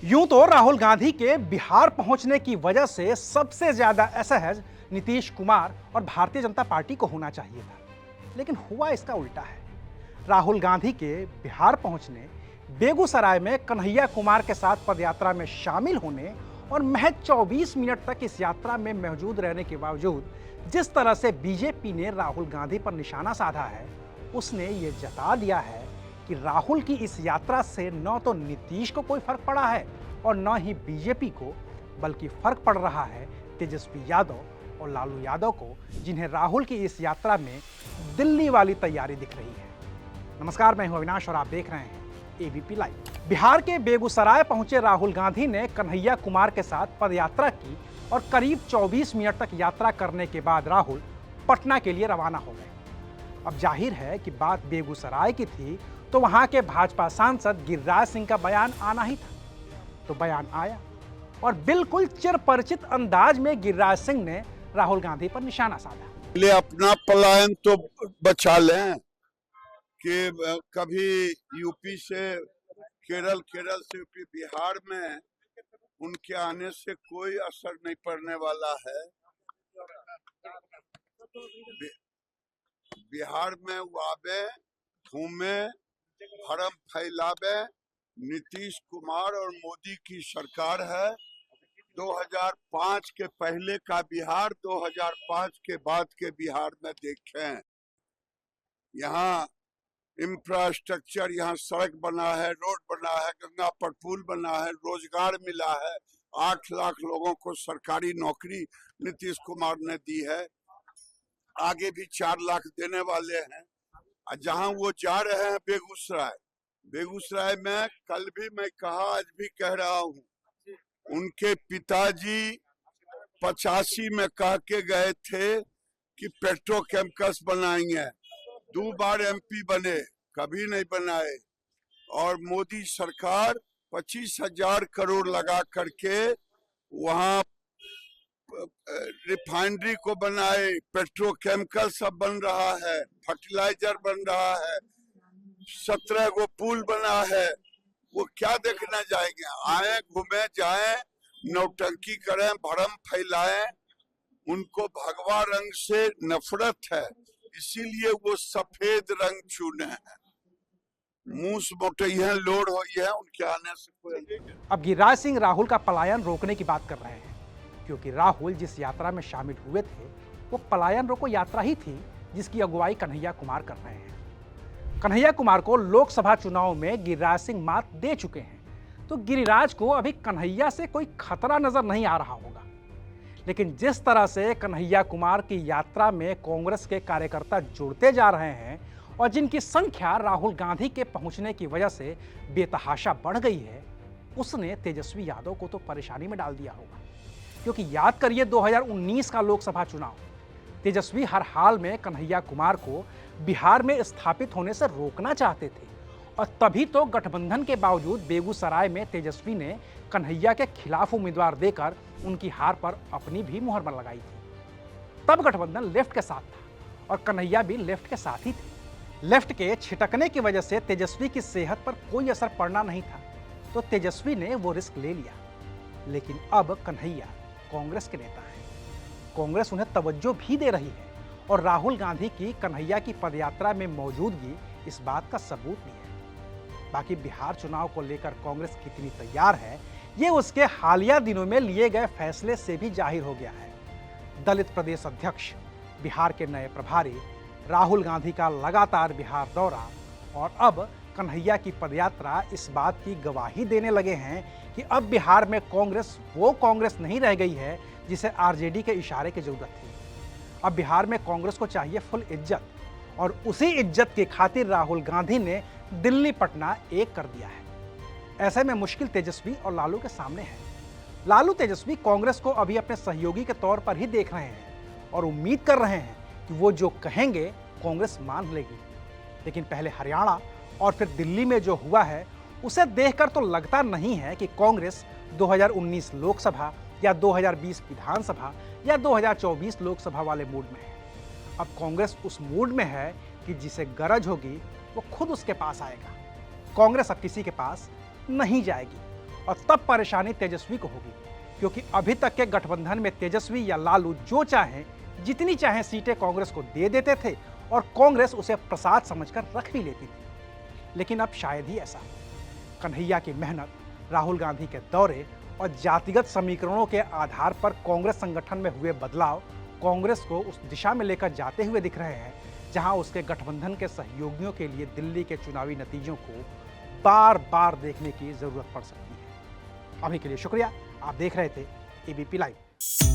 यूं तो राहुल गांधी के बिहार पहुंचने की वजह से सबसे ज्यादा असहज नीतीश कुमार और भारतीय जनता पार्टी को होना चाहिए था, लेकिन हुआ इसका उल्टा है। राहुल गांधी के बिहार पहुंचने, बेगूसराय में कन्हैया कुमार के साथ पदयात्रा में शामिल होने और महज 24 मिनट तक इस यात्रा में मौजूद रहने के बावजूद जिस तरह से बीजेपी ने राहुल गांधी पर निशाना साधा है, उसने ये जता दिया है कि राहुल की इस यात्रा से न तो नीतीश को कोई फर्क पड़ा है और न ही बीजेपी को, बल्कि फर्क पड़ रहा है तेजस्वी यादव और लालू यादव को, जिन्हें राहुल की इस यात्रा में दिल्ली वाली तैयारी दिख रही है। नमस्कार, मैं हूं अविनाश और आप देख रहे हैं एबीपी लाइव। बिहार के बेगूसराय पहुंचे राहुल गांधी ने कन्हैया कुमार के साथ पदयात्रा की और करीब 24 मिनट तक यात्रा करने के बाद राहुल पटना के लिए रवाना हो गए। अब जाहिर है कि बात बेगूसराय की थी तो वहां के भाजपा सांसद गिरिराज सिंह का बयान आना ही था। तो बयान आया और बिल्कुल चिरपरिचित अंदाज में गिरिराज सिंह ने राहुल गांधी पर निशाना साधा। ले अपना पलायन तो बचा लें कि कभी यूपी से केरल से यूपी बिहार में उनके आने से कोई असर नहीं पड़ने वाला है। बिहार में वो आवे, घूमे, भरम फैलावे। नीतीश कुमार और मोदी की सरकार है। 2005 के पहले का बिहार 2005 के बाद के बिहार में देखें। यहाँ इंफ्रास्ट्रक्चर, यहाँ सड़क बना है, रोड बना है, गंगा पर पुल बना है, रोजगार मिला है। 8 लाख लोगों को सरकारी नौकरी नीतीश कुमार ने दी है, आगे भी 4 लाख देने वाले हैं। जहाँ वो जा रहे हैं बेगूसराय में, कल भी मैं कहा, आज भी कह रहा हूँ, उनके पिताजी 85 में कह के गए थे कि पेट्रोकेमिकल्स बनाएंगे। 2 बार एमपी बने, कभी नहीं बनाए। और मोदी सरकार 25,000 करोड़ लगा करके वहाँ रिफाइनरी को बनाए, पेट्रोकेमिकल सब बन रहा है, फर्टिलाइजर बन रहा है, 17 गो पुल बना है। वो क्या देखने जाएंगे? आए, घूमे, जाएं, नौटंकी करें, भरम फैलाएं। उनको भगवा रंग से नफरत है, इसीलिए वो सफेद रंग चुने हैं। मूस मोटैया लोड हुई है उनके आने से कोई। अब गिरिराज सिंह राहुल का पलायन रोकने की बात कर रहे हैं, क्योंकि राहुल जिस यात्रा में शामिल हुए थे वो पलायन रोको यात्रा ही थी, जिसकी अगुवाई कन्हैया कुमार कर रहे हैं। कन्हैया कुमार को लोकसभा चुनाव में गिरिराज सिंह मात दे चुके हैं, तो गिरिराज को अभी कन्हैया से कोई खतरा नजर नहीं आ रहा होगा। लेकिन जिस तरह से कन्हैया कुमार की यात्रा में कांग्रेस के कार्यकर्ता जुड़ते जा रहे हैं और जिनकी संख्या राहुल गांधी के पहुंचने की वजह से बेतहाशा बढ़ गई है, उसने तेजस्वी यादव को तो परेशानी में डाल दिया होगा। क्योंकि याद करिए 2019 का लोकसभा चुनाव, तेजस्वी हर हाल में कन्हैया कुमार को बिहार में स्थापित होने से रोकना चाहते थे, और तभी तो गठबंधन के बावजूद बेगूसराय में तेजस्वी ने कन्हैया के खिलाफ उम्मीदवार देकर उनकी हार पर अपनी भी मुहर लगाई थी। तब गठबंधन लेफ्ट के साथ था और कन्हैया भी लेफ्ट के साथ ही थे। लेफ्ट के छिटकने की वजह से तेजस्वी की सेहत पर कोई असर पड़ना नहीं था, तो तेजस्वी ने वो रिस्क ले लिया। लेकिन अब कन्हैया कांग्रेस के नेता हैं, कांग्रेस उन्हें तवज्जो भी दे रही है, और राहुल गांधी की कन्हैया की पदयात्रा में मौजूदगी इस बात का सबूत भी है। बाकी बिहार चुनाव को लेकर कांग्रेस कितनी तैयार है, ये उसके हालिया दिनों में लिए गए फैसले से भी जाहिर हो गया है। दलित प्रदेश अध्यक्ष, बिहार के नए प्रभारी, राहुल गांधी का लगातार बिहार दौरा और अब कन्हैया की पदयात्रा इस बात की गवाही देने लगे हैं कि अब बिहार में कांग्रेस वो कांग्रेस नहीं रह गई है जिसे आरजेडी के इशारे की जरूरत थी। अब बिहार में कांग्रेस को चाहिए फुल इज्जत, और उसी इज्जत की खातिर राहुल गांधी ने दिल्ली पटना एक कर दिया है। ऐसे में मुश्किल तेजस्वी और लालू के सामने है। लालू तेजस्वी कांग्रेस को अभी अपने सहयोगी के तौर पर ही देख रहे हैं और उम्मीद कर रहे हैं कि वो जो कहेंगे कांग्रेस मान लेगी। लेकिन पहले हरियाणा और फिर दिल्ली में जो हुआ है, उसे देखकर तो लगता नहीं है कि कांग्रेस 2019 लोकसभा या 2020 विधानसभा या 2024 लोकसभा वाले मूड में है। अब कांग्रेस उस मूड में है कि जिसे गरज होगी वो खुद उसके पास आएगा। कांग्रेस अब किसी के पास नहीं जाएगी और तब परेशानी तेजस्वी को होगी, क्योंकि अभी तक के गठबंधन में तेजस्वी या लालू जो चाहें, जितनी चाहें सीटें कांग्रेस को दे देते थे और कांग्रेस उसे प्रसाद समझकर रख भी लेती थी। लेकिन अब शायद ही ऐसा हो। कन्हैया की मेहनत, राहुल गांधी के दौरे और जातिगत समीकरणों के आधार पर कांग्रेस संगठन में हुए बदलाव कांग्रेस को उस दिशा में लेकर जाते हुए दिख रहे हैं जहां उसके गठबंधन के सहयोगियों के लिए दिल्ली के चुनावी नतीजों को बार बार देखने की जरूरत पड़ सकती है। अभी के लिए शुक्रिया। आप देख रहे थे एबीपी लाइव।